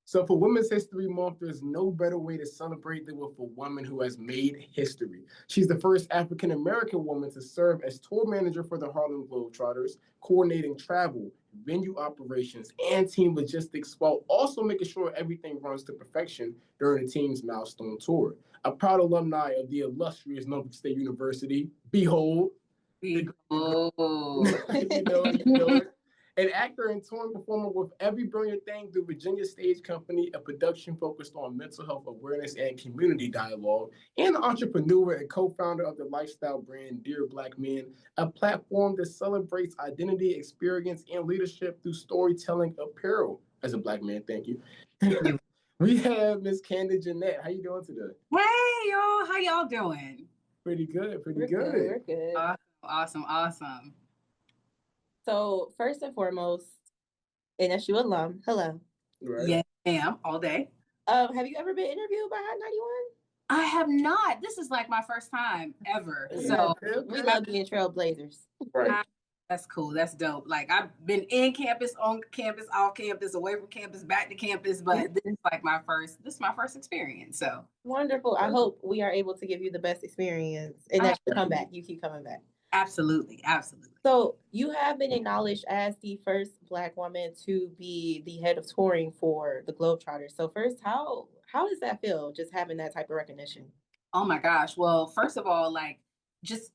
So for Women's History Month, there's no better way to celebrate than with a woman who has made history. She's the first African-American woman to serve as tour manager for the Harlem Globetrotters, coordinating travel, venue operations, and team logistics, while also making sure everything runs to perfection during the team's milestone tour. A proud alumni of the illustrious Norfolk State University, behold, Behold. you know it. An actor and touring performer with Every Brilliant Thing through Virginia Stage Company, a production focused on mental health awareness and community dialogue, and an entrepreneur and co-founder of the lifestyle brand Dear Black Men, a platform that celebrates identity, experience, and leadership through storytelling apparel. As a Black man, thank you. We have Miss Candunn Jeanette. How you doing today? Hey, y'all. How y'all doing? Pretty good, We're good. We're good. Awesome. So first and foremost, NSU alum, hello. Right. Yes, ma'am, all day. Have you ever been interviewed by Hot 91? I have not. This is like my first time ever. So we love being trailblazers. Right. That's cool. That's dope. Like I've been in campus, on campus, off campus, away from campus, back to campus, but this is like my first experience. So wonderful. I hope we are able to give you the best experience and that you come back. You keep coming back. Absolutely. So you have been acknowledged as the first Black woman to be the head of touring for the Globetrotters. So first, how does that feel, just having that type of recognition? Oh my gosh. Well, first of all, I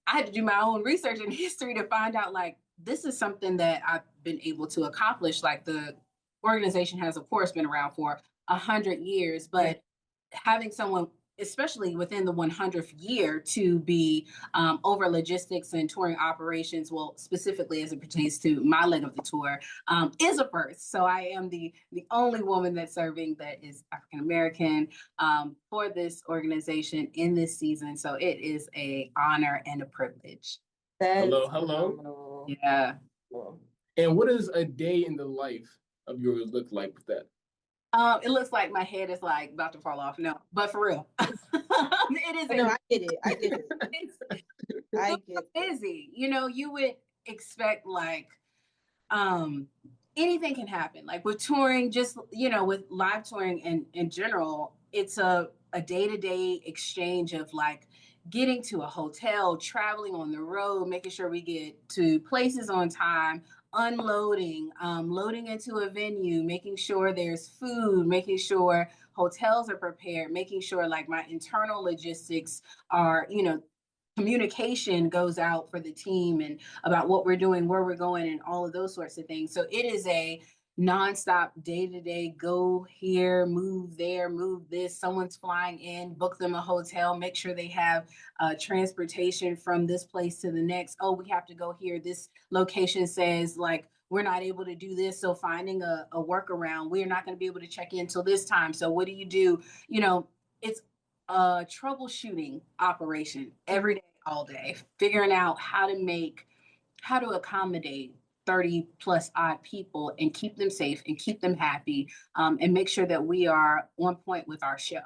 had to do my own research in history to find out this is something that I've been able to accomplish. Like the organization has, of course, been around for 100 years, but having someone, especially within the 100th year, to be over logistics and touring operations, well, specifically as it pertains to my leg of the tour, is a first. So I am the only woman that's serving that is African-American for this organization in this season. So it is an honor and a privilege. Hello. Phenomenal. Yeah. And what does a day in the life of yours look like with that? It looks like my head is about to fall off. No, but for real, it is. No, I get it. I get busy. You would expect anything can happen. Like with touring, just with live touring and in general, it's a day-to-day exchange of getting to a hotel, traveling on the road, making sure we get to places on time, unloading, loading into a venue, making sure there's food, making sure hotels are prepared, making sure my internal logistics are, communication goes out for the team and about what we're doing, where we're going, and all of those sorts of things. So it is a nonstop day-to-day, go here, move there, move this. Someone's flying in, book them a hotel, make sure they have transportation from this place to the next. Oh, we have to go here. This location says we're not able to do this. So finding a workaround, we're not going to be able to check in till this time. So what do? It's a troubleshooting operation every day, all day, figuring out how to accommodate 30 plus odd people and keep them safe and keep them happy, and make sure that we are on point with our show.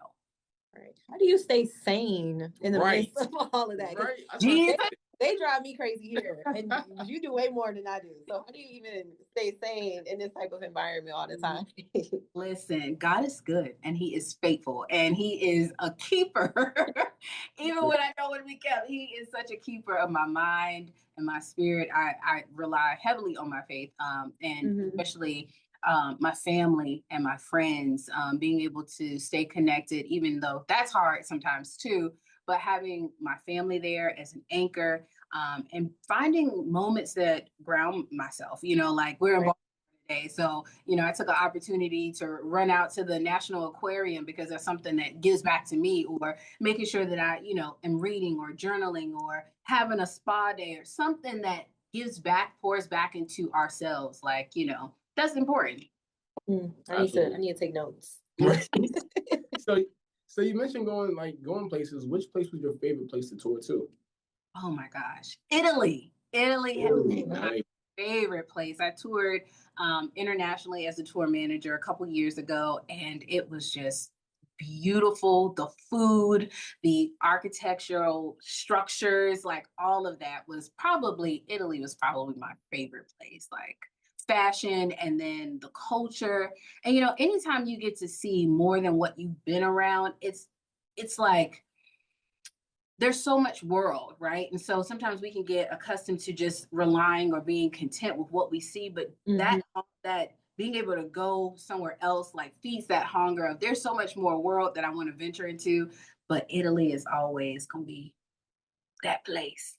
Right. How do you stay sane in the midst of all of that? Right. They drive me crazy here, and you do way more than I do. So how do you even stay sane in this type of environment all the time? Listen, God is good, and He is faithful, and He is a keeper. Even when I know when we kept, He is such a keeper of my mind and my spirit. I rely heavily on my faith, and especially my family and my friends, being able to stay connected, even though that's hard sometimes too. But having my family there as an anchor, and finding moments that ground myself, we're involved today. So, I took an opportunity to run out to the National Aquarium because that's something that gives back to me, or making sure that I, am reading or journaling or having a spa day or something that gives back, pours back into ourselves. That's important. I need to take notes. Right. So you mentioned going places. Which place was your favorite place to tour to? Oh my gosh, Italy. Italy has been my favorite place. I toured internationally as a tour manager a couple years ago, and it was just beautiful. The food, the architectural structures, all of that Italy was probably my favorite place. fashion and then the culture. And, anytime you get to see more than what you've been around, it's like, there's so much world, right? And so sometimes we can get accustomed to just relying or being content with what we see, but that being able to go somewhere else like feeds that hunger of there's so much more world that I want to venture into. But Italy is always gonna be that place.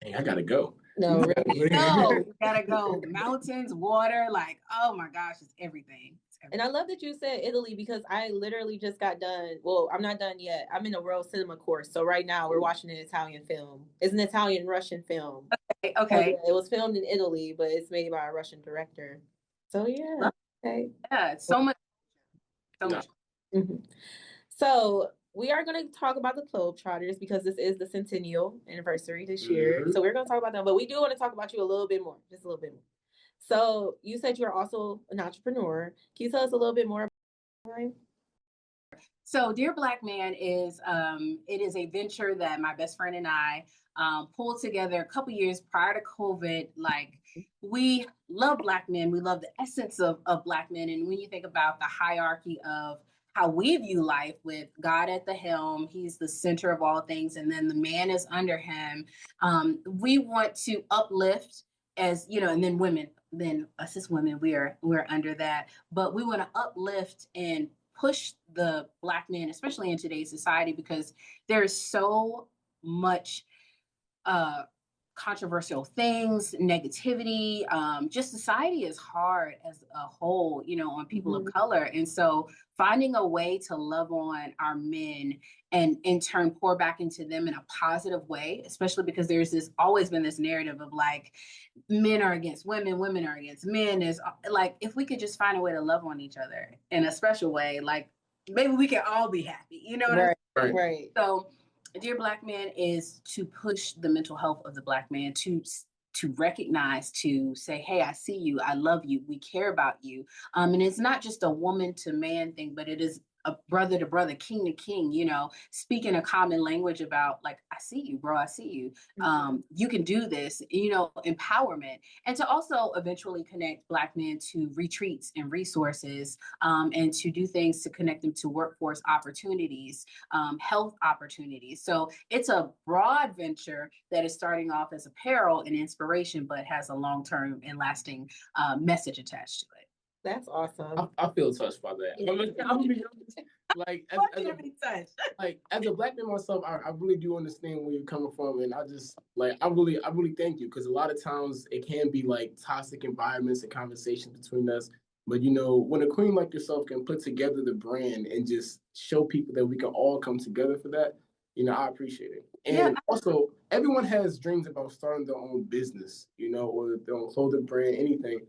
Hey, I gotta go. No, really. No, gotta go. Mountains, water, like, oh my gosh, it's everything. And I love that you said Italy because I literally just got done. Well, I'm not done yet. I'm in a world cinema course. So right now we're watching an Italian film. It's an Italian-Russian film. Okay. So, yeah, it was filmed in Italy, but it's made by a Russian director. So yeah. Okay. Yeah, it's so much. So much. Mm-hmm. So we are going to talk about the Globetrotters because this is the centennial anniversary this year. So we're going to talk about them, but we do want to talk about you a little bit more, just a little bit more. So you said you're also an entrepreneur. Can you tell us a little bit more about it? So Dear Black Man is it is a venture that my best friend and I pulled together a couple years prior to COVID. Like, we love Black men. We love the essence of Black men. And when you think about the hierarchy of how we view life with God at the helm, he's the center of all things, and then the man is under him. We want to uplift, as and then women, then us as women, we're under that. But we want to uplift and push the Black men, especially in today's society, because there's so much controversial things, negativity. Just society is hard as a whole, on people of color. And so finding a way to love on our men and in turn pour back into them in a positive way, especially because there's always been this narrative of like, men are against women, women are against men. Is like, if we could just find a way to love on each other in a special way, like maybe we can all be happy, what I mean? Right. So Dear Black Man is to push the mental health of the Black man, to recognize, to say, hey, I see you, I love you, we care about you. And it's not just a woman to man thing, but it is a brother to brother, king to king, speaking a common language about like, I see you, bro, I see you. You can do this, empowerment. And to also eventually connect Black men to retreats and resources, and to do things to connect them to workforce opportunities, health opportunities. So it's a broad venture that is starting off as apparel and inspiration, but has a long-term and lasting message attached to it. That's awesome. I feel touched by that. I'm gonna be honest. Like, as a Black man myself, I really do understand where you're coming from, and I just I really thank you, because a lot of times it can be like toxic environments and conversations between us. But when a queen like yourself can put together the brand and just show people that we can all come together for that, I appreciate it. And also, everyone has dreams about starting their own business, or their own clothing brand, anything.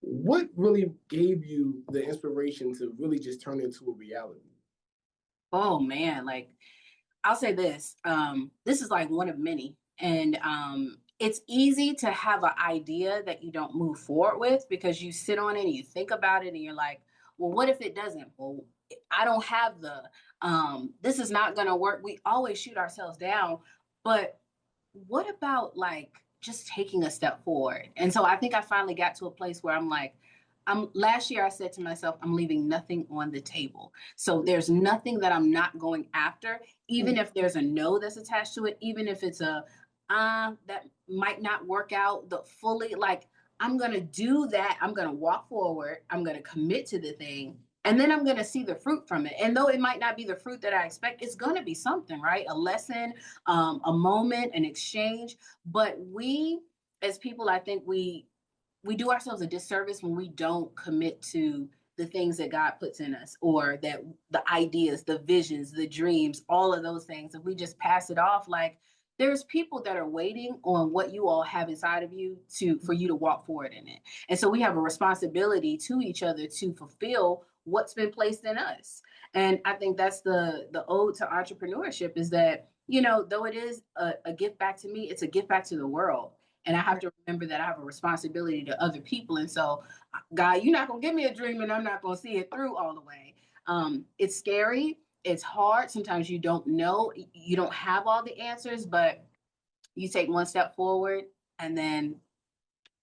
What really gave you the inspiration to really just turn it into a reality? Oh man, like, I'll say this. This is like one of many. And it's easy to have an idea that you don't move forward with, because you sit on it and you think about it and you're like, well, what if it doesn't? Well, I don't have this is not going to work. We always shoot ourselves down. But what about like just taking a step forward? And so I think I finally got to a place where I'm like, last year I said to myself, I'm leaving nothing on the table. So there's nothing that I'm not going after, even if there's a no that's attached to it, even if it's a that might not work out the fully, like, I'm going to do that. I'm going to walk forward. I'm going to commit to the thing. And then I'm going to see the fruit from it. And though it might not be the fruit that I expect, it's going to be something, right? A lesson, a moment, an exchange. But we, as people, I think we do ourselves a disservice when we don't commit to the things that God puts in us, or that the ideas, the visions, the dreams, all of those things. If we just pass it off, like, there's people that are waiting on what you all have inside of you for you to walk forward in it. And so we have a responsibility to each other to fulfill what's been placed in us. And I think that's the ode to entrepreneurship, is that, though it is a gift back to me, it's a gift back to the world. And I have to remember that I have a responsibility to other people. And so, God, you're not going to give me a dream and I'm not going to see it through all the way. It's scary. It's hard. Sometimes you don't know. You don't have all the answers, but you take one step forward and then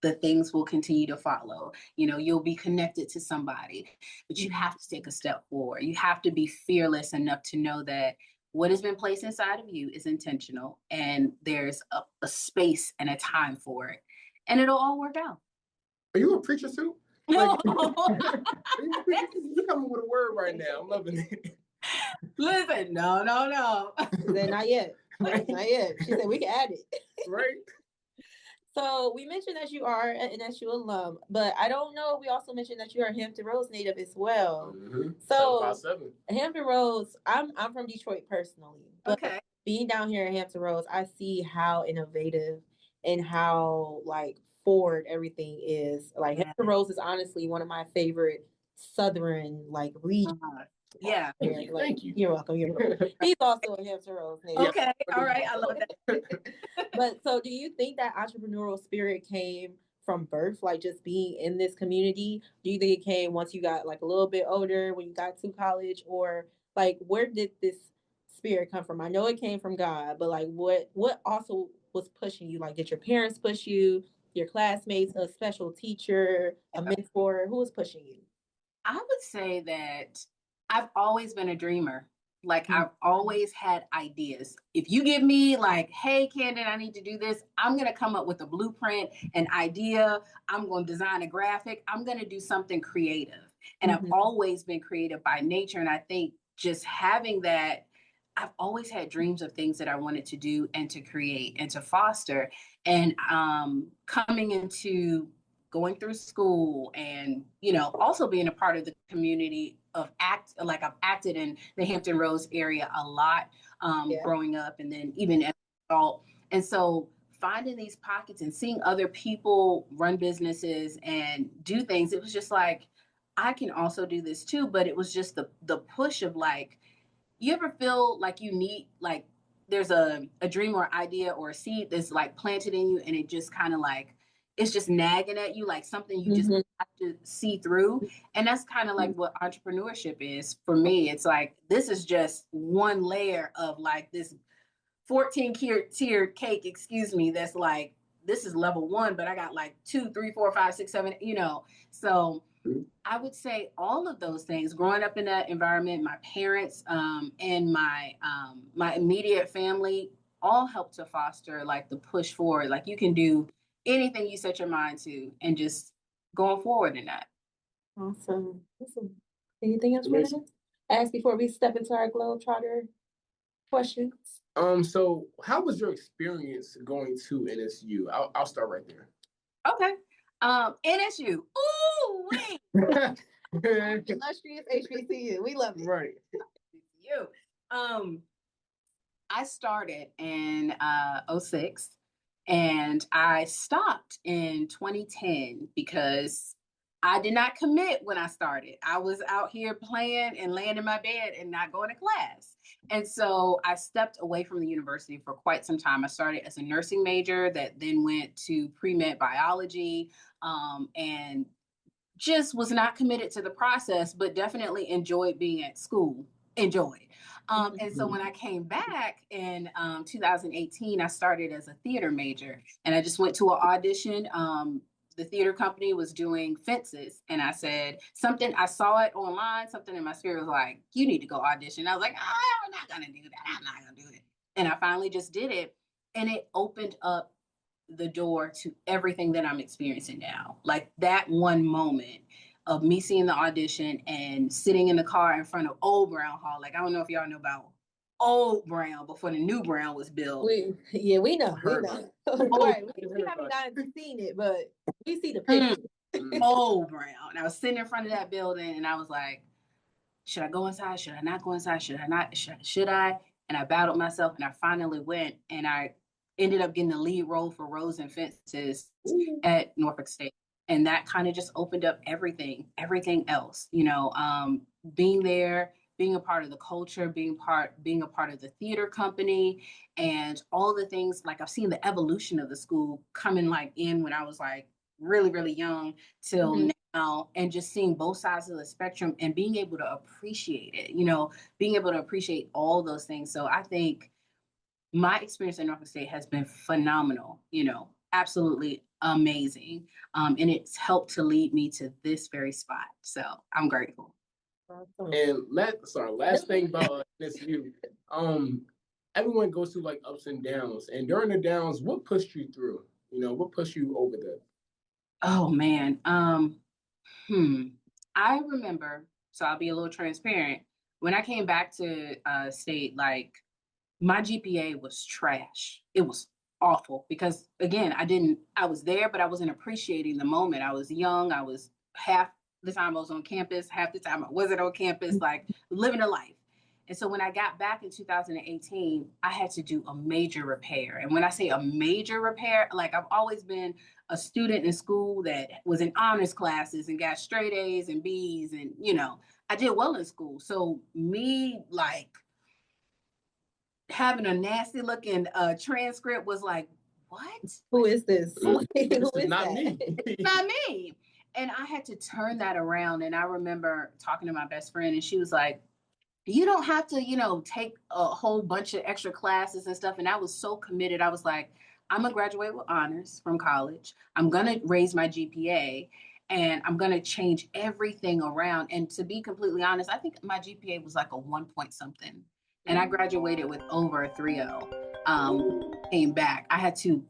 the things will continue to follow. You know, you'll be connected to somebody, but you have to take a step forward. You have to be fearless enough to know that what has been placed inside of you is intentional, and there's a space and a time for it, and it'll all work out. Are you a preacher too? No. You coming with a word right now. I'm loving it. Listen, no. Then not yet. Not yet. She said we can add it. Right. So we mentioned that you are an NSU alum, but I don't know if we also mentioned that you are a Hampton Roads native as well. Mm-hmm. So 757. Hampton Roads, I'm from Detroit personally, but Okay. being down here in Hampton Roads, I see how innovative and how like forward everything is. Like Hampton Roads is honestly one of my favorite Southern like regions. Yeah. Thank you. You're welcome. You're welcome. He's also a Hampton Roads native. Okay. All right. I love that. But so do you think that entrepreneurial spirit came from birth, like just being in this community? Do you think it came once you got like a little bit older, when you got to college, or like where did this spirit come from? I know it came from God, but like what also was pushing you? Like did your parents push you, your classmates, a special teacher, a mentor? Who was pushing you? I would say that I've always been a dreamer. Like I've always had ideas. If you give me like, hey, Candunn, I need to do this, I'm going to come up with a blueprint, an idea. I'm going to design a graphic. I'm going to do something creative. And I've always been creative by nature. And I think just having that, I've always had dreams of things that I wanted to do and to create and to foster. And coming into going through school and, you know, also being a part of the community of I've acted in the Hampton Roads area a lot growing up, and then even as an adult. And so finding these pockets and seeing other people run businesses and do things, it was just like, I can also do this too. But it was just the push of like, you ever feel like you need, like there's a dream or idea or a seed that's like planted in you, and it just kind of like, it's just nagging at you, like something you just have to see through. And that's kind of like what entrepreneurship is for me. It's like, this is just one layer of like this 14-tiered cake, that's like, this is level 1, but I got like 2, 3, 4, 5, 6, 7, you know. So I would say all of those things, growing up in that environment, my parents and my immediate family all helped to foster like the push forward. Like you can do anything you set your mind to, and just going forward in that. Awesome. Anything else you want to ask before we step into our Globetrotter questions? So how was your experience going to NSU? I'll start right there. Okay. NSU. Ooh, wait. Illustrious HBCU. We love it. Right. You. I started in 06. And I stopped in 2010 because I did not commit when I started. I was out here playing and laying in my bed and not going to class. And so I stepped away from the university for quite some time. I started as a nursing major that then went to pre-med biology, and just was not committed to the process, but definitely enjoyed being at school. And so when I came back in 2018, I started as a theater major, and I just went to an audition. The theater company was doing fences, and I said something, I saw it online, something in my spirit was like, you need to go audition. I was like, I'm not going to do that. I'm not going to do it. And I finally just did it, and it opened up the door to everything that I'm experiencing now. Like that one moment of me seeing the audition and sitting in the car in front of Old Brown Hall. Like, I don't know if y'all know about Old Brown before the new Brown was built. We know. We know. Right. We haven't gotten seen it, but we see the picture. Old Brown. And I was sitting in front of that building, and I was like, should I go inside? Should I not go inside? Should I not? Should I? And I battled myself, and I finally went, and I ended up getting the lead role for Roads and Fences at Norfolk State. And that kind of just opened up everything else, you know, being there, being a part of the culture, being a part of the theater company, and all the things. Like I've seen the evolution of the school coming like in when I was like really, really young till now, and just seeing both sides of the spectrum and being able to appreciate it, you know, being able to appreciate all those things. So I think my experience at Norfolk State has been phenomenal, you know, absolutely amazing. And it's helped to lead me to this very spot. So I'm grateful. And last thing about this youth, everyone goes through like ups and downs. And during the downs, what pushed you through? You know, what pushed you over there? Oh man. I remember, so I'll be a little transparent. When I came back to state, like my GPA was trash. It was awful because again, I was there, but I wasn't appreciating the moment. I was young. I was half the time I was on campus, half the time I wasn't on campus, like living a life. And so when I got back in 2018, I had to do a major repair. And when I say a major repair, like I've always been a student in school that was in honors classes and got straight A's and B's. And, you know, I did well in school. So me like having a nasty looking transcript was like, what? Who is this? Who This is not that? me. It's not me. And I had to turn that around. And I remember talking to my best friend and she was like, you don't have to, you know, take a whole bunch of extra classes and stuff. And I was so committed. I was like, I'm gonna graduate with honors from college. I'm gonna raise my GPA and I'm gonna change everything around. And to be completely honest, I think my GPA was like a 1 point something. And I graduated with over a 3.0. Came back. I had to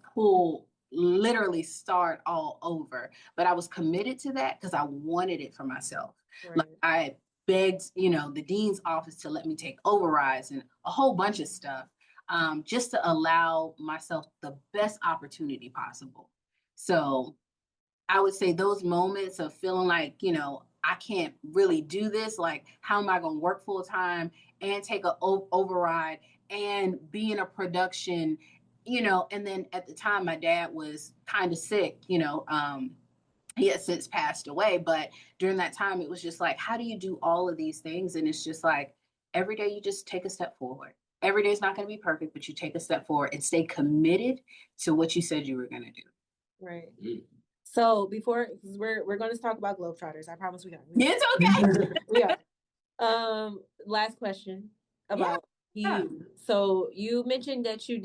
literally start all over. But I was committed to that because I wanted it for myself. Right. Like I begged, you know, the dean's office to let me take overrides and a whole bunch of stuff, just to allow myself the best opportunity possible. So I would say those moments of feeling like, you know, I can't really do this. Like, how am I going to work full time and take an override and be in a production, you know? And then at the time, my dad was kind of sick, you know, he has since passed away, but during that time, it was just like, how do you do all of these things? And it's just like, every day you just take a step forward. Every day is not going to be perfect, but you take a step forward and stay committed to what you said you were going to do. Right. So before, because we're going to talk about Globetrotters. I promise we are. It's okay. We are. Last question about you. So you mentioned that you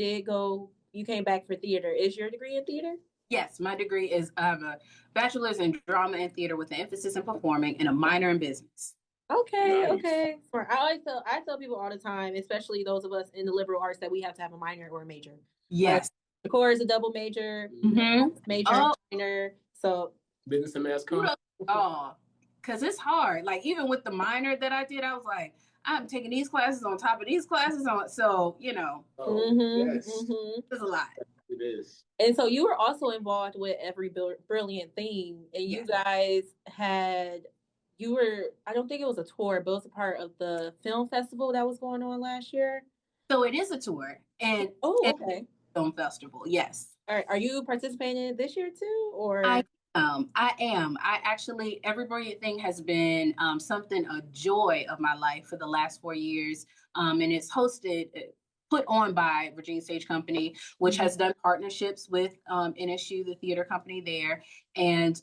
came back for theater. Is your degree in theater? Yes, my degree is I have a bachelor's in drama and theater with an emphasis in performing and a minor in business. Okay, Nice. okay. I tell people all the time, especially those of us in the liberal arts, that we have to have a minor or a major. Yes. Xiakore is a double major, major, minor. So business and mass comm. Oh, because it's hard. Like even with the minor that I did, I was like, I'm taking these classes on top of these classes on. So, you know, Yes. It's a lot. It is. And so you were also involved with Every Brilliant Thing, and you guys I don't think it was a tour, but it was a part of the film festival that was going on last year. So it is a tour and okay. Film festival. Yes. Are you participating this year too, or? I am. I actually, Every Brilliant Thing has been a joy of my life for the last 4 years. And it's put on by Virginia Stage Company, which has done partnerships with NSU, the theater company there, and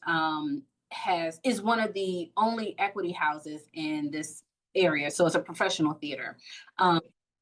is one of the only equity houses in this area. So it's a professional theater.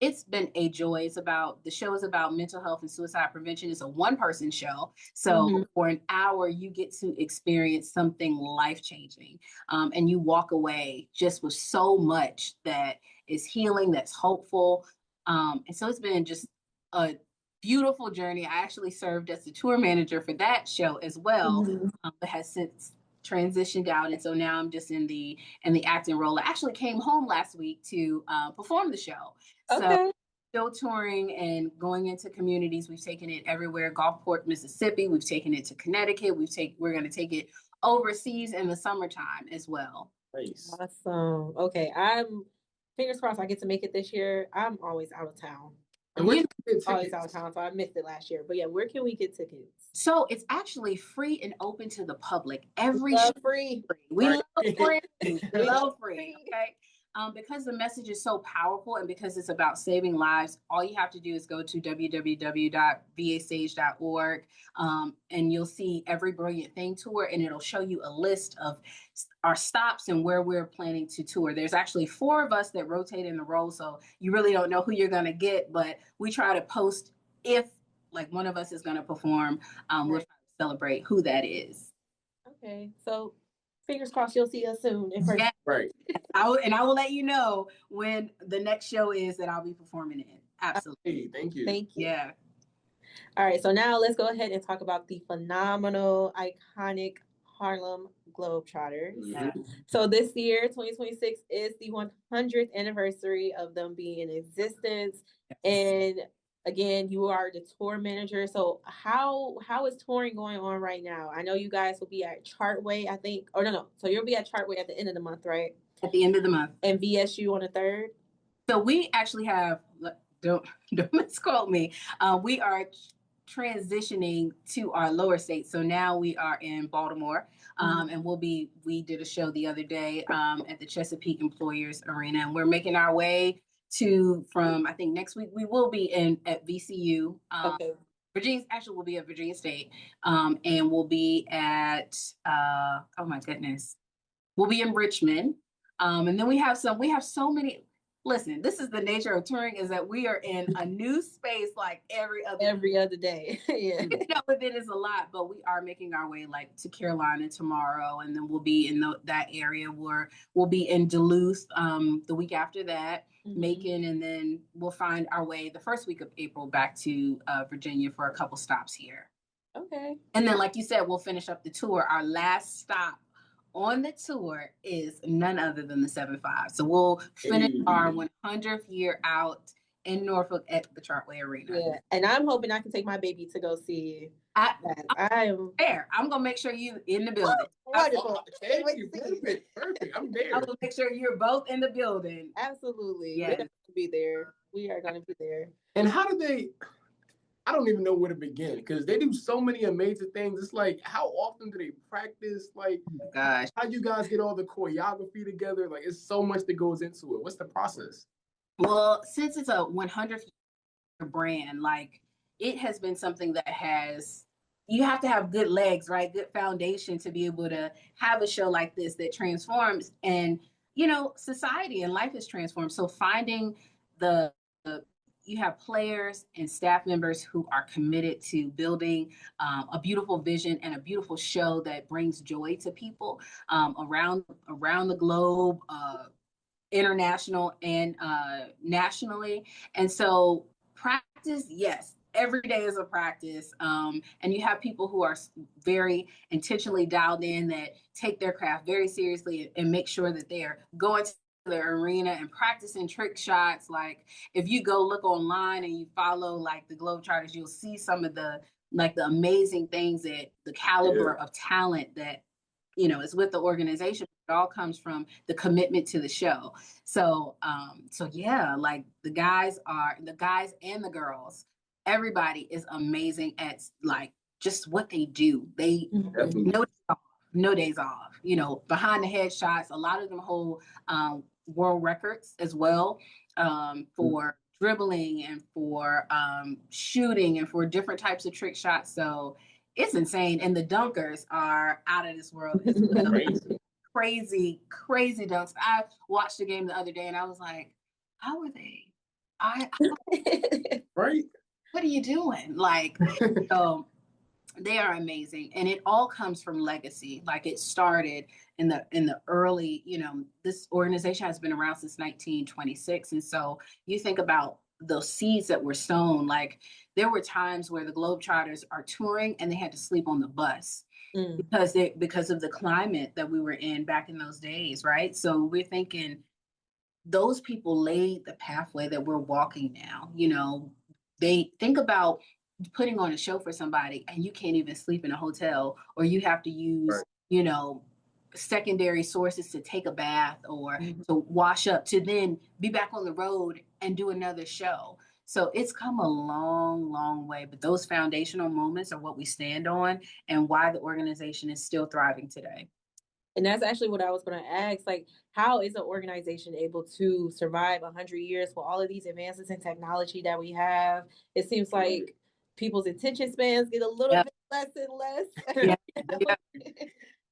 It's been a joy. The show is about mental health and suicide prevention. It's a one-person show. So for an hour, you get to experience something life-changing. And you walk away just with so much that is healing, that's hopeful. And so it's been just a beautiful journey. I actually served as the tour manager for that show as well, but has since transitioned out. And so now I'm just in the acting role. I actually came home last week to perform the show. So still touring and going into communities. We've taken it everywhere. Gulfport, Mississippi. We've taken it to Connecticut. We're going to take it overseas in the summertime as well. Nice. Awesome. Okay. I'm fingers crossed I get to make it this year. I'm always out of town. Always out of town, so I missed it last year. But yeah, where can we get tickets? So it's actually free and open to the public. We love free. We love free. We love free. Okay. Because the message is so powerful and because it's about saving lives, all you have to do is go to www.vastage.org and you'll see Every Brilliant Thing tour, and it'll show you a list of our stops and where we're planning to tour. There's actually 4 of us that rotate in the role, so you really don't know who you're going to get, but we try to post if like one of us is going to perform. We'll try to celebrate who that is. Okay, so fingers crossed you'll see us soon in person. Yeah. Right. I will let you know when the next show is that I'll be performing in. Absolutely. Hey, thank you. Thank you. Yeah. All right, so now let's go ahead and talk about the phenomenal, iconic Harlem Globetrotters. Yeah. So this year, 2026, is the 100th anniversary of them being in existence. Yes. And again, you are the tour manager. So how is touring going on right now? I know you guys will be at Chartway, I think. Or no. So you'll be at Chartway at the end of the month, right? At the end of the month. And VSU on the 3rd? So we actually have, don't misquote me. We are transitioning to our lower states. So now we are in Baltimore, and we did a show the other day at the Chesapeake Employers Arena, and we're making our way from I think next week we will be at VCU. Okay. Virginia actually will be at Virginia State, and we'll be at oh my goodness, we'll be in Richmond, and then we have so many. Listen, this is the nature of touring, is that we are in a new space like every other day. Yeah. But it is a lot, but we are making our way like to Carolina tomorrow, and then we'll be in that area where we'll be in Duluth the week after that, Macon, and then we'll find our way the first week of April back to Virginia for a couple stops here. Okay. And then, like you said, we'll finish up the tour. Our last stop on the tour is none other than the 7-5. So we'll finish our 100th year out in Norfolk at the Chartway Arena. Yeah, and I'm hoping I can take my baby to go see. I am there. I'm gonna make sure you in the building. Wonderful. Thank you. Perfect. I'm there. I'm gonna make sure you're both in the building. Absolutely. Yes. We're gonna be there. We are gonna be there. And how do they? I don't even know where to begin, because they do so many amazing things. It's like, how often do they practice? Like, oh my gosh, how you guys get all the choreography together? Like, it's so much that goes into it. What's the process? Well, since it's a 100th brand, like, it has been something that you have to have good legs, right? Good foundation to be able to have a show like this that transforms, and society and life is transformed. So finding you have players and staff members who are committed to building a beautiful vision and a beautiful show that brings joy to people around the globe, international and nationally. And so practice, yes, every day is a practice. And you have people who are very intentionally dialed in, that take their craft very seriously and make sure that they are going to the arena and practicing trick shots. Like, if you go look online and you follow like the Globetrotters, you'll see some of the amazing things, that the caliber of talent that is with the organization. It all comes from the commitment to the show. So yeah, like the guys and the girls, everybody is amazing at like just what they do. They no days off, behind the head shots. A lot of them hold world records as well, for dribbling and for shooting and for different types of trick shots. So it's insane. And the dunkers are out of this world as well. Crazy dunks. I watched the game the other day and I was like, how are they? Right? What are you doing? Like, so they are amazing. And it all comes from legacy. Like, it started in the early, this organization has been around since 1926. And so you think about those seeds that were sown. Like, there were times where the Globetrotters are touring and they had to sleep on the bus because of the climate that we were in back in those days, right? So we're thinking those people laid the pathway that we're walking now. They think about putting on a show for somebody and you can't even sleep in a hotel, or you have to use, secondary sources to take a bath or to wash up, to then be back on the road and do another show. So it's come a long, long way, but those foundational moments are what we stand on and why the organization is still thriving today. And that's actually what I was going to ask. Like, how is an organization able to survive 100 years with all of these advances in technology that we have? It seems like people's attention spans get a little bit less and less.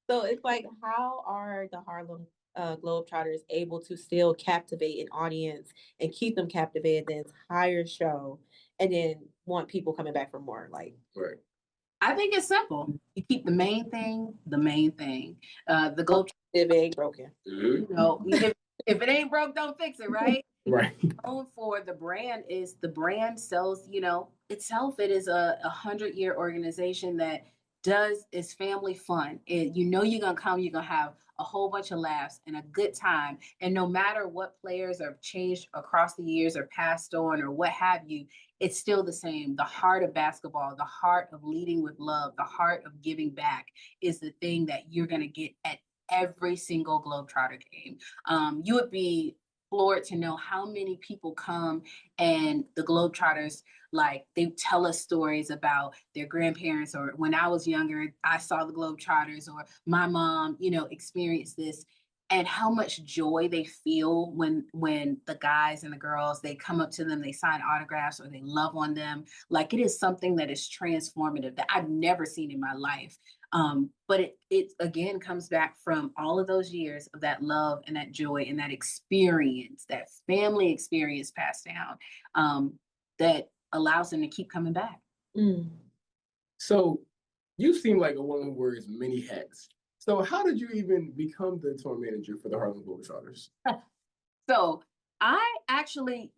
So it's like, how are the Harlem Globetrotters able to still captivate an audience and keep them captivated the entire show, and then want people coming back for more? Like, right. I think it's simple. You keep the main thing the main thing. The Globe, if it ain't broken. you know, if it ain't broke, don't fix it, right? Right. Known for the brand sells, you know, itself. It is a 100-year organization that is family fun. You know, you're gonna come, you're gonna have a whole bunch of laughs and a good time. And no matter what players have changed across the years or passed on or what have you, it's still the same. The heart of basketball, the heart of leading with love, the heart of giving back is the thing that you're gonna get at every single Globetrotter game. You would be floored to know how many people come and the Globetrotters, like, they tell us stories about their grandparents, or when I was younger, I saw the Globetrotters, or my mom, you know, experienced this, and how much joy they feel when the guys and the girls, they come up to them, they sign autographs or they love on them. Like, it is something that is transformative that I've never seen in my life. But it again comes back from all of those years of that love and that joy and that experience, that family experience passed down, that allows them to keep coming back. So you seem like a woman who wears many hats. So how did you even become the tour manager for the Harlem Globetrotters? So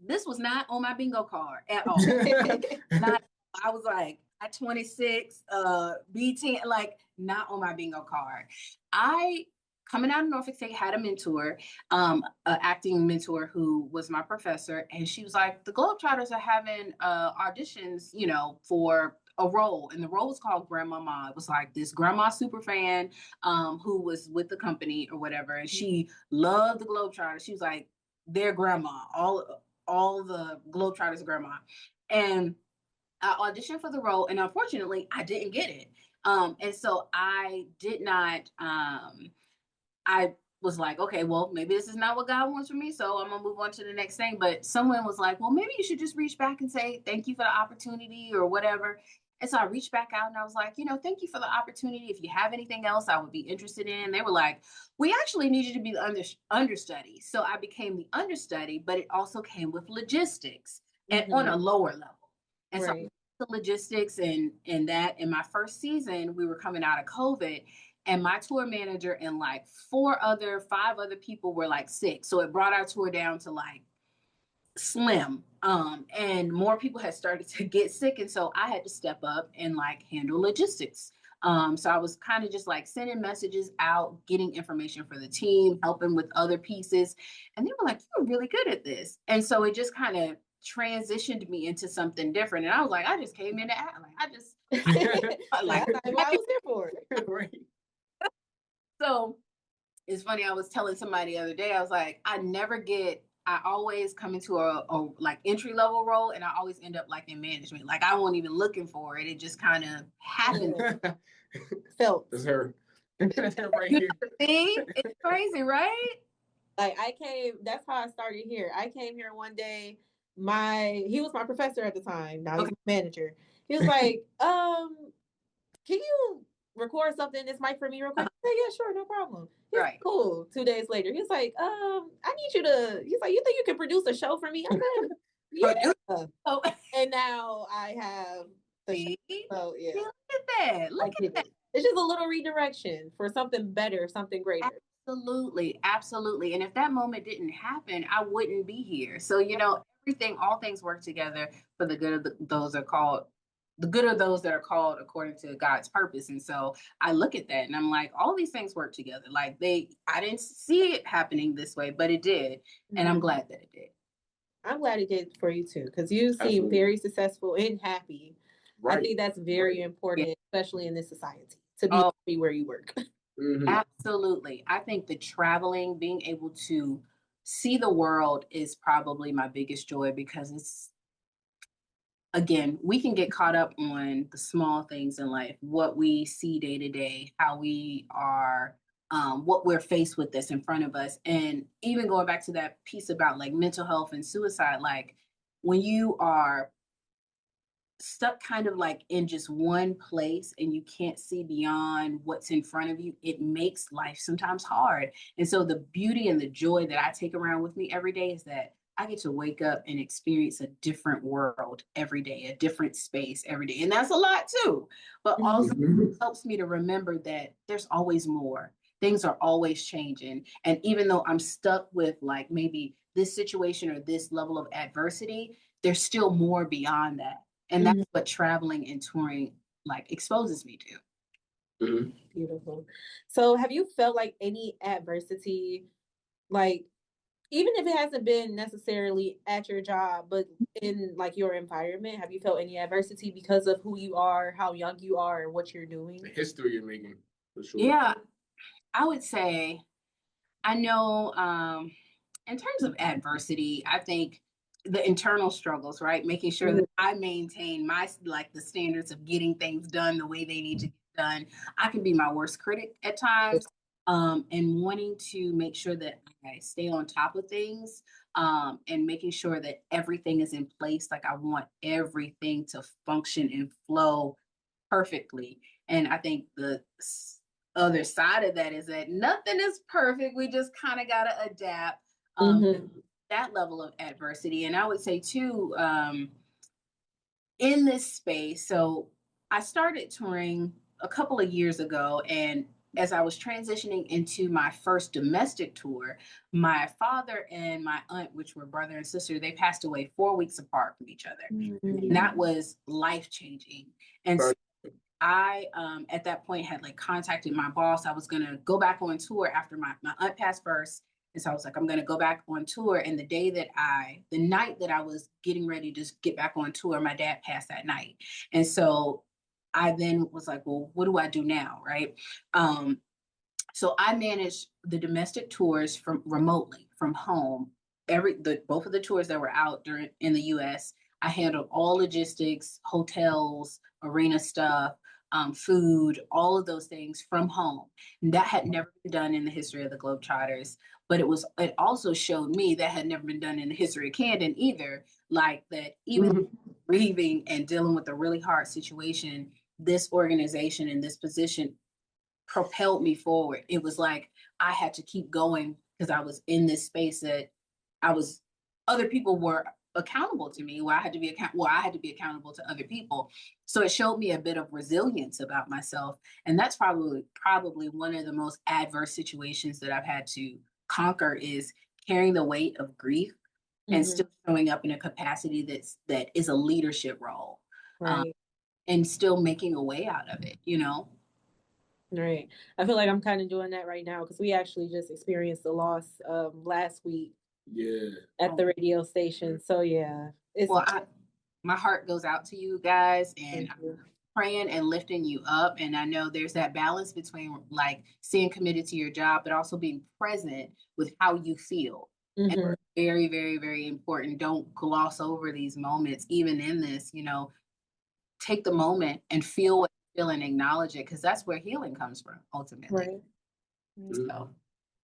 this was not on my bingo card at all. I was like, at 26, B10, like, not on my bingo card. Coming out of Norfolk State, had a mentor, an acting mentor who was my professor, and she was like, the Globetrotters are having auditions, you know, for a role, and the role was called Grandmama. It was like this grandma super fan who was with the company or whatever, and she loved the Globetrotters. She was like, their grandma, all the Globetrotters' grandma, and I auditioned for the role, and unfortunately, I didn't get it. And so I did not. I was like, okay, well, maybe this is not what God wants for me, so I'm gonna move on to the next thing. But someone was like, well, maybe you should just reach back and say thank you for the opportunity or whatever. And so I reached back out and I was like, you know, thank you for the opportunity. If you have anything else I would be interested in. They were like, we actually need you to be the understudy. So I became the understudy, but it also came with logistics and on a lower level. And so the logistics and that in my first season, we were coming out of COVID, and my tour manager and like 5 other people were like sick. So it brought our tour down to like slim. And more people had started to get sick. And so I had to step up and like handle logistics. So I was kind of just like sending messages out, getting information for the team, helping with other pieces. And they were like, you're really good at this. And so it just kind of transitioned me into something different. And I was like, I just came in to act like I was here for it. Right. So it's funny, I was telling somebody the other day, I was like, I always come into a like entry level role, and I always end up like in management. Like, I wasn't even looking for it. It just kind of happened. Felt. That's her. That's her right here. See? It's crazy, right? Like, that's how I started here. I came here one day. He was my professor at the time. Now he's my manager. He was like, can you record something in this mic for me real quick? I said, yeah, sure, no problem. He's right. Cool. 2 days later, he's like, I need you to, he's like, you think you can produce a show for me? I said, yeah. Oh. And now I have the show. So, yeah. Look at that. Look at that. It's just a little redirection for something better, something greater. Absolutely. Absolutely. And if that moment didn't happen, I wouldn't be here. So, you know, all things work together for the good of those that are called according to God's purpose. And so I look at that and I'm like, all these things work together. Like, I didn't see it happening this way, but it did. And I'm glad that it did. I'm glad it did for you too, because you seem very successful and happy. Right. I think that's very important, especially in this society, to be happy where you work. Mm-hmm. Absolutely. I think the traveling, being able to see the world is probably my biggest joy, because again, we can get caught up on the small things in life, what we see day to day, how we are, what we're faced with that's in front of us. And even going back to that piece about like mental health and suicide, like when you are stuck kind of like in just one place and you can't see beyond what's in front of you, it makes life sometimes hard. And so the beauty and the joy that I take around with me every day is that I get to wake up and experience a different world every day, a different space every day. And that's a lot too. But also helps me to remember that there's always more. Things are always changing. And even though I'm stuck with like maybe this situation or this level of adversity, there's still more beyond that. And that's what traveling and touring like exposes me to. Beautiful. So have you felt like any adversity, like even if it hasn't been necessarily at your job, but in like your environment, have you felt any adversity because of who you are, how young you are, and what you're doing? The history you're making, for sure. Yeah, I would say, I know in terms of adversity, I think the internal struggles, right? Making sure that I maintain my, like the standards of getting things done the way they need to get done. I can be my worst critic at times. And wanting to make sure that I stay on top of things, and making sure that everything is in place. Like I want everything to function and flow perfectly. And I think the other side of that is that nothing is perfect. We just kind of got to adapt that level of adversity. And I would say too, in this space, so I started touring a couple of years ago, and as I was transitioning into my first domestic tour, my father and my aunt, which were brother and sister, they passed away 4 weeks apart from each other. And that was life-changing. And so I, at that point, had like contacted my boss. I was going to go back on tour after my aunt passed first. And so I was like, I'm going to go back on tour. And the night that I was getting ready to just get back on tour, my dad passed that night. And so I then was like, well, what do I do now? Right. So I managed the domestic tours from remotely from home. Both of the tours that were out in the US, I handled all logistics, hotels, arena stuff, food, all of those things from home. And that had never been done in the history of the Globetrotters. But it also showed me that had never been done in the history of Candunn either. Like that, even grieving and dealing with a really hard situation, this organization and this position propelled me forward. It was like I had to keep going because I was in this space that other people were accountable to me, where I had to be accountable to other people. So it showed me a bit of resilience about myself. And that's probably one of the most adverse situations that I've had to conquer, is carrying the weight of grief and still showing up in a capacity that is a leadership role. Right. And still making a way out of it, you know? Right. I feel like I'm kind of doing that right now because we actually just experienced the loss last week. Yeah. At the radio station. So yeah. My heart goes out to you guys, and I'm praying and lifting you up. And I know there's that balance between like staying committed to your job, but also being present with how you feel. And it's very, very, very important. Don't gloss over these moments, even in this, you know. Take the moment and feel what you feel and acknowledge it, because that's where healing comes from ultimately. Right. So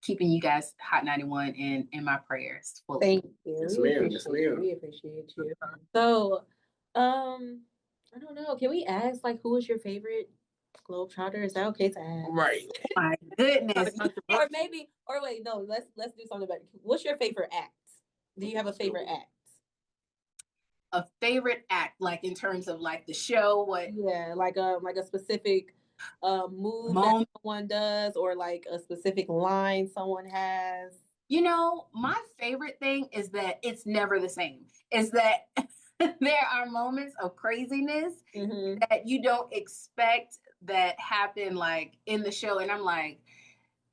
keeping you guys Hot 91 in my prayers. Fully. Thank you. Yes, ma'am. Yes, ma'am. We appreciate you. So, I don't know. Can we ask like who is your favorite Globetrotter? Is that okay to ask? Right. My goodness. Wait, no. Let's do something about it. What's your favorite act? Do you have a favorite act? A favorite act, like in terms of like the show, what? Yeah, like a specific move that someone does, or like a specific line someone has. You know, my favorite thing is that it's never the same. Is that there are moments of craziness that you don't expect that happen like in the show, and I'm like,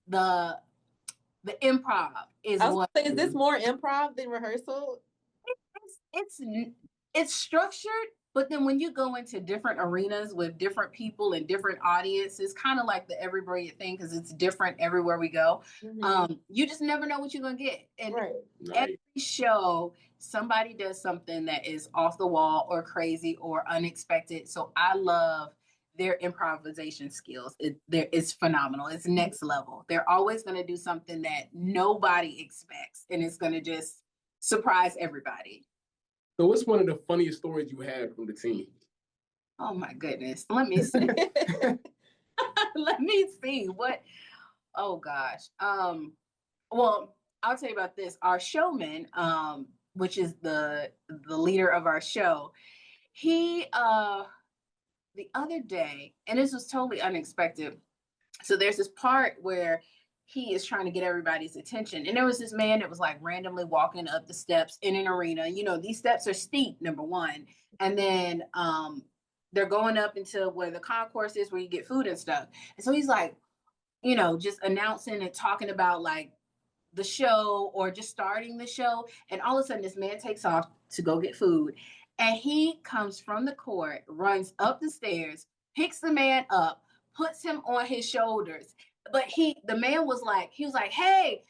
the improv is what. Is this more improv than rehearsal? It's structured, but then when you go into different arenas with different people and different audiences, kind of like the Every Brilliant Thing, because it's different everywhere we go. You just never know what you're gonna get. And every show, somebody does something that is off the wall or crazy or unexpected. So I love their improvisation skills. It's phenomenal. It's next level. They're always gonna do something that nobody expects, and it's gonna just surprise everybody. So what's one of the funniest stories you had from the team? Oh my goodness. Let me see. Let me see. What? Oh gosh. Well, I'll tell you about this. Our showman, which is the leader of our show, he the other day, and this was totally unexpected. So there's this part where he is trying to get everybody's attention. And there was this man that was like randomly walking up the steps in an arena. You know, these steps are steep, number one. And then they're going up into where the concourse is where you get food and stuff. And so he's like, you know, just announcing and talking about like the show or just starting the show. And all of a sudden this man takes off to go get food. And he comes from the court, runs up the stairs, picks the man up, puts him on his shoulders. But the man was like, hey,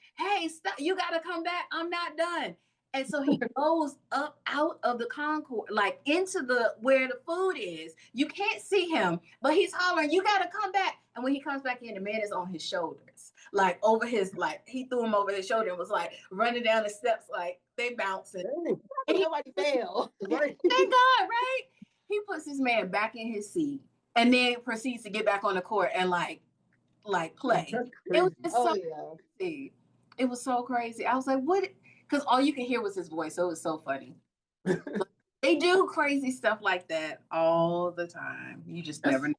stop, you gotta come back. I'm not done. And so he goes up out of the concourse, like into where the food is. You can't see him, but he's hollering, you gotta come back. And when he comes back in, the man is on his shoulders, like over his, like he threw him over his shoulder and was like running down the steps, like they bouncing. And nobody failed. Right. Thank God, right? He puts his man back in his seat and then proceeds to get back on the court and like play. It was just so crazy. It was so crazy. I was like, what? Because all you could hear was his voice. So it was so funny. They do crazy stuff like that all the time. You just never know.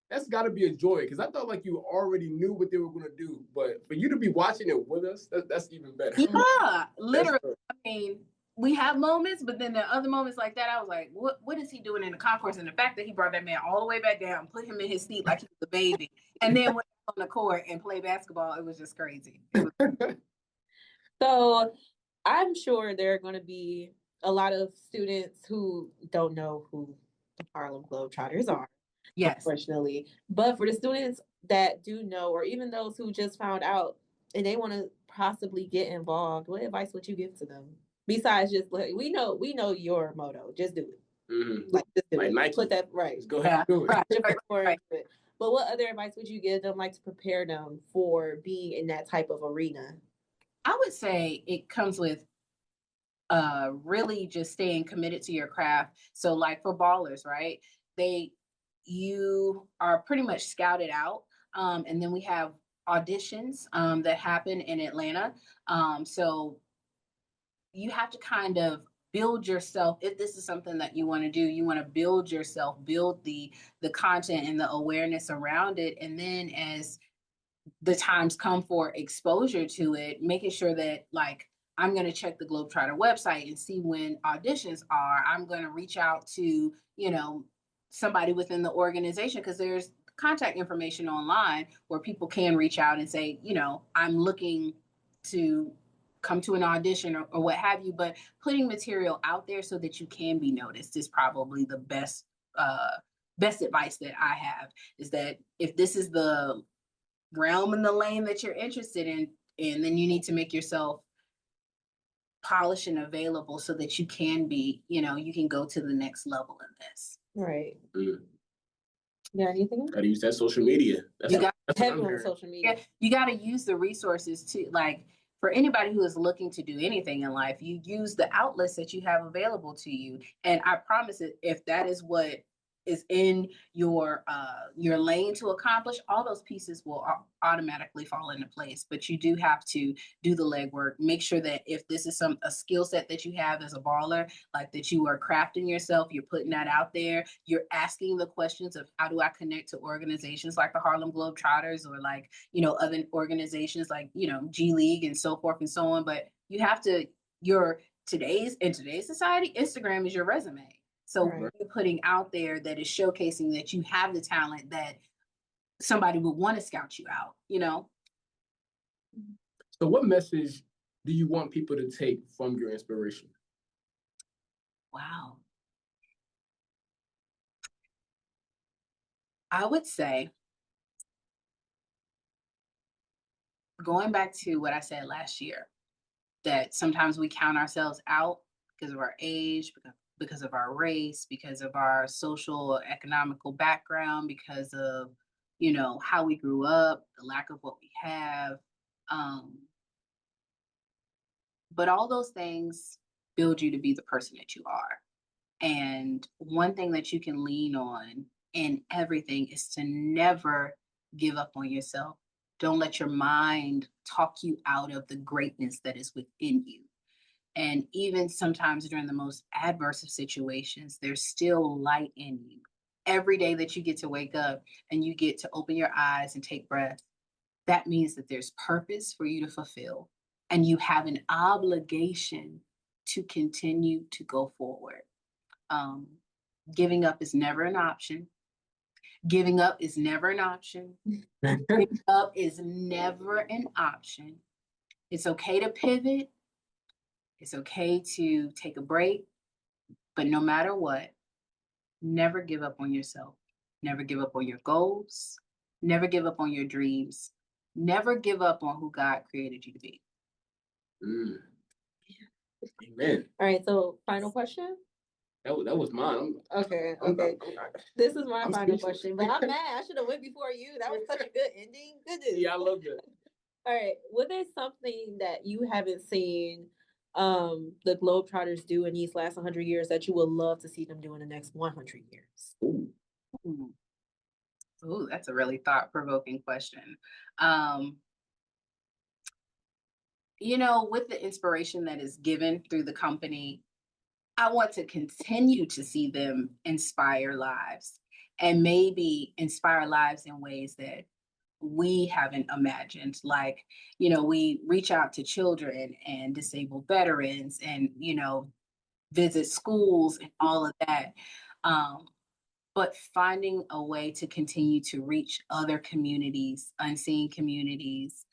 That's got to be a joy, because I felt like you already knew what they were going to do. But for you to be watching it with us, that's even better. Yeah, literally. I mean, we have moments, but then the other moments like that, I was like, what is he doing in the concourse? And the fact that he brought that man all the way back down, put him in his seat like he was a baby, and then went on the court and played basketball, it was just crazy. So I'm sure there are going to be a lot of students who don't know who the Harlem Globetrotters are. Yes. Unfortunately. But for the students that do know, or even those who just found out and they want to possibly get involved, what advice would you give to them? Besides just like, we know your motto, just do it. Mm-hmm. Like, just do like it. Nike. Put that right. Just go ahead and do it. Right. But what other advice would you give them, like to prepare them for being in that type of arena? I would say it comes with really just staying committed to your craft. So like for ballers, right? You are pretty much scouted out. And then we have auditions that happen in Atlanta. So you have to kind of build yourself. If this is something that you want to do, you want to build yourself, build the content and the awareness around it. And then as the times come for exposure to it, making sure that like, I'm going to check the Globetrotter website and see when auditions are. I'm going to reach out to, you know, somebody within the organization, because there's contact information online where people can reach out and say, you know, I'm looking to come to an audition or what have you. But putting material out there so that you can be noticed is probably the best advice that I have, is that if this is the realm and the lane that you're interested in, and then you need to make yourself polished and available so that you can be, you know, you can go to the next level in this. Right. Mm. Yeah, anything else? Gotta use that social media. You got heavy on social media. Yeah, you got to use the resources to, like, for anybody who is looking to do anything in life, you use the outlets that you have available to you. And I promise it, if that is what is in your lane to accomplish, all those pieces will automatically fall into place. But you do have to do the legwork. Make sure that if this is a skill set that you have as a baller, like that you are crafting yourself, you're putting that out there, you're asking the questions of how do I connect to organizations like the Harlem Globetrotters, or like, you know, other organizations like, you know, G League and so forth and so on. But you have to, in today's society, Instagram is your resume. So right. You're putting out there that is showcasing that you have the talent that somebody would want to scout you out, you know? So what message do you want people to take from your inspiration? Wow. I would say, going back to what I said last year, that sometimes we count ourselves out because of our age, because of our race, because of our social or economical background, because of, you know, how we grew up, the lack of what we have. But all those things build you to be the person that you are. And one thing that you can lean on in everything is to never give up on yourself. Don't let your mind talk you out of the greatness that is within you. And even sometimes during the most adverse of situations, there's still light in you. Every day that you get to wake up and you get to open your eyes and take breath, that means that there's purpose for you to fulfill. And you have an obligation to continue to go forward. Giving up is never an option. Giving up is never an option. Giving up is never an option. It's okay to pivot. It's okay to take a break. But no matter what, never give up on yourself. Never give up on your goals. Never give up on your dreams. Never give up on who God created you to be. Amen. All right, so final question. That was mine. Okay. This is my final question, but I'm mad. I should have went before you. That was such a good ending. Goodness. Yeah, I love that. All right. Was there something that you haven't seen the Globetrotters do in these last 100 years that you would love to see them do in the next 100 years? Ooh, that's a really thought-provoking question. With the inspiration that is given through the company, I want to continue to see them inspire lives, and maybe inspire lives in ways that we haven't imagined. Like, we reach out to children and disabled veterans and, visit schools and all of that. But finding a way to continue to reach other communities, unseen communities,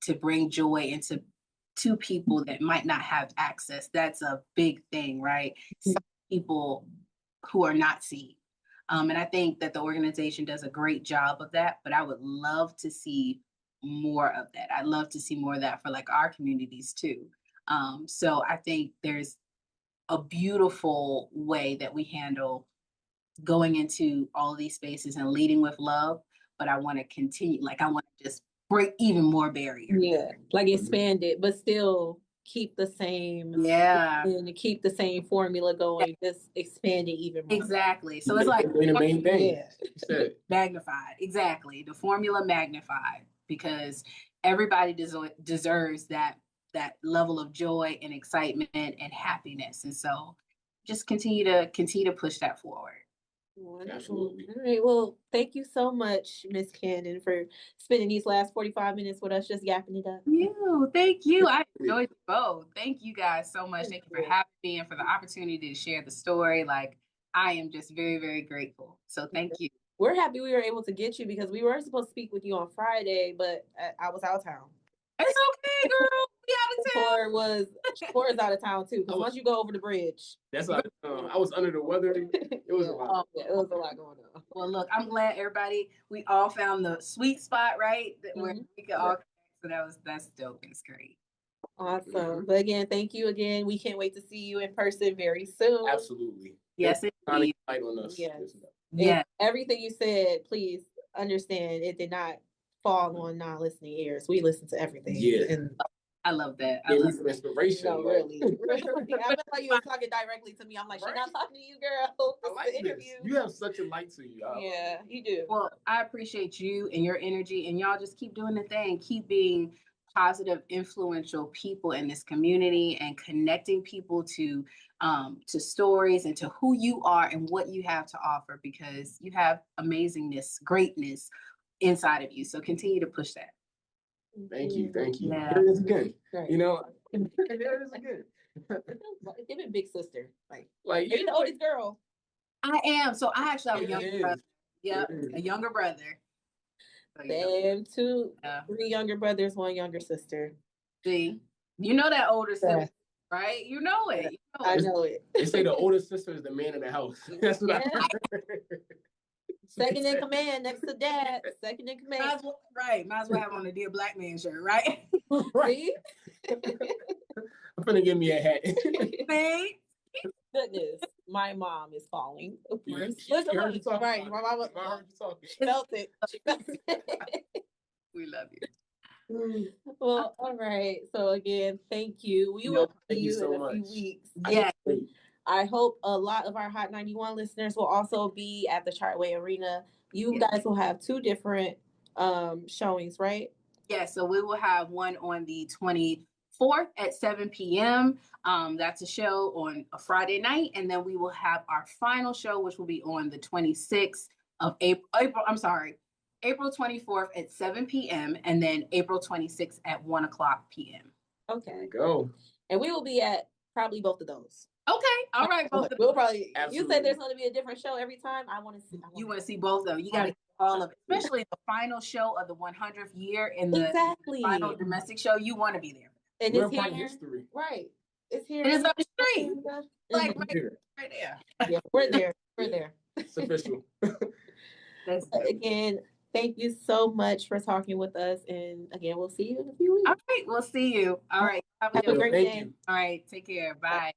to bring joy into people that might not have access. That's a big thing, right? Some people who are not seen. And I think that the organization does a great job of that, but I would love to see more of that. I'd love to see more of that for like our communities too. So I think there's a beautiful way that we handle going into all of these spaces and leading with love, but I want to continue, I want to just break even more barriers. Yeah, like expand it, but still keep the same. Yeah. And keep the same formula going, just expand it even more. Exactly. So it's like the main thing. Yeah. Magnified. Exactly. The formula magnified, because everybody deserves that level of joy and excitement and happiness. And so just continue to push that forward. Wonderful. Absolutely. All right. Well, thank you so much, Miss Candunn, for spending these last 45 minutes with us, just yapping it up. Thank you. I enjoyed both. Thank you guys so much. Thank you for having me and for the opportunity to share the story. I am just very, very grateful. So thank you. We're happy we were able to get you, because we were supposed to speak with you on Friday, but I was out of town. It's okay, girl. We out of town. Xiakore is out of town too. Because once you go over the bridge, that's like I was under the weather. It was a lot. Yeah, it was a lot going on. Well, look, I'm glad we all found the sweet spot, right? Where we could all connect. So that's dope. It's great. Awesome. But again, thank you again. We can't wait to see you in person very soon. Absolutely. Yes, light on us. Yes. Everything you said, please understand, it did not fall on non-listening ears. We listen to everything. Yeah. And I love that. I love some inspiration. No, really. I feel like you were talking directly to me. I'm like, she's not talking to you, girl. I like this. You have such a light to you. Yeah, you do. Well, I appreciate you and your energy, and y'all just keep doing the thing. Keep being positive, influential people in this community and connecting people to stories and to who you are and what you have to offer, because you have amazingness, greatness inside of you. So continue to push that. Thank you. Yeah. Here it is again. Right. There it is again. Give it big sister. Like you're the oldest girl. I am. So I actually have a younger brother. Yep, a younger brother. So, 3 younger brothers, 1 younger sister. See, you know that older sister, right? You know it. I know it. They say the older sister is the man in the house. That's what I heard. Second in command next to dad. Second in command. Might as well have on a Dear Black Man shirt, right? Right. I'm gonna give me a hat. See? Goodness, my mom is calling. Yeah, Listen, right. My mom heard you talking. She felt it. We love you. Well, all right. So again, thank you. We will see you in a few weeks. Yeah. I hope a lot of our Hot 91 listeners will also be at the Chartway Arena. You guys will have 2 different showings, right? Yeah, so we will have one on the 4th at 7 p.m. That's a show on a Friday night. And then we will have our final show, which will be on the 26th of April 24th at 7 p.m. and then April 26th at 1 o'clock p.m. Okay. Go. And we will be at probably both of those. Okay. All right. We'll probably, Absolutely. you said there's going to be a different show every time. I want to see. You want to see both of them. You got to get all of it, especially the final show of the 100th year in the final domestic show. You want to be there. And We're it's part of here. history. Right. It's here. And it's up the street. Like Mhm. right there. Yeah, we're there. We're there. It's official. Again, thank you so much for talking with us. And again, we'll see you in a few weeks. All right. We'll see you. All right. Have a Have a good great one. day. All right. Take care. Bye.